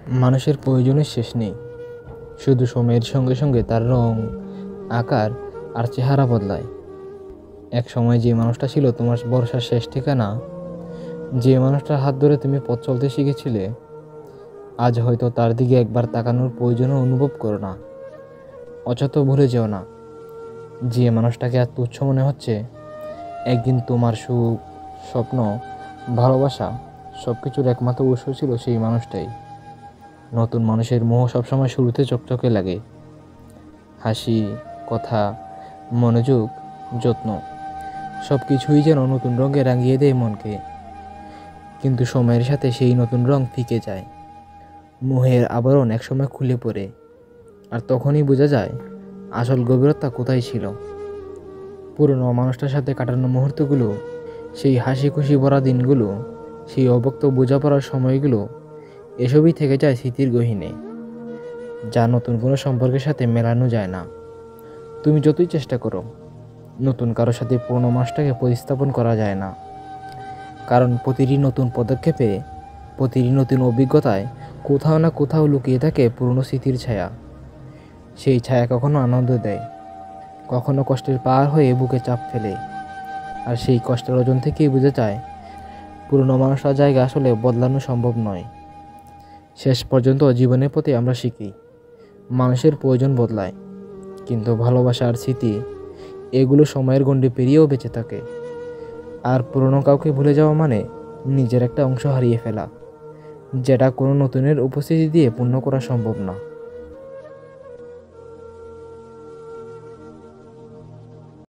মানুষের প্রয়োজনের শেষ নেই, শুধু সময়ের সঙ্গে সঙ্গে তার রং, আকার আর চেহারা বদলায়। এক সময় যে মানুষটা ছিল তোমার ভরসার শেষ ঠিকানা, যে মানুষটার হাত ধরে তুমি পথ চলতে শিখেছিলে, আজ হয়তো তার দিকে একবার তাকানোর প্রয়োজনও অনুভব করো না। অযথা ভুলে যেও না, যে মানুষটাকে আজ তুচ্ছ মনে হচ্ছে, একদিন তোমার সুখ, স্বপ্ন, ভালোবাসা সব কিছুর একমাত্র উৎস ছিল সেই মানুষটাই। নতুন মানুষের মোহ সবসময় শুরুতে চকচকে লাগে। হাসি, কথা, মনোযোগ, যত্ন সব কিছুই যেন নতুন রঙে রাঙিয়ে দেয় মনকে। কিন্তু সময়ের সাথে সেই নতুন রং ফিকে যায়, মোহের আবরণ একসময় খুলে পড়ে, আর তখনই বোঝা যায় আসল গভীরতা কোথায় ছিল। পুরনো মানুষটার সাথে কাটানো মুহূর্তগুলো, সেই হাসি খুশি ভরা দিনগুলো, সেই অব্যক্ত বোঝাপড়ার সময়গুলো, এসবই থেকে যায় স্মৃতির গহীনে, যা নতুন কোনো সম্পর্কের সাথে মেলানো যায় না। তুমি যতই চেষ্টা করো, নতুন কারোর সাথে পুরনো মানুষটাকে প্রতিস্থাপন করা যায় না। কারণ প্রতিটি নতুন পদক্ষেপে, প্রতিটি নতুন অভিজ্ঞতায় কোথাও না কোথাও লুকিয়ে থাকে পুরনো স্মৃতির ছায়া। সেই ছায়া কখনো আনন্দ দেয়, কখনো কষ্টের পাহাড় হয়ে বুকে চাপ ফেলে। আর সেই কষ্টের ওজন থেকেই বোঝা যায় পুরনো মানুষটার জায়গা আসলে বদলানো সম্ভব নয়। শেষ পর্যন্ত জীবনের প্রতি আমরা শিখি, মানুষের প্রয়োজন বদলায়, কিন্তু ভালোবাসা আর স্মৃতি, এগুলো সময়ের গণ্ডি পেরিয়েও বেঁচে থাকে। আর পুরনো কাউকে ভুলে যাওয়া মানে নিজের একটা অংশ হারিয়ে ফেলা, যেটা কোনো নতুনের উপস্থিতি দিয়ে পূর্ণ করা সম্ভব না।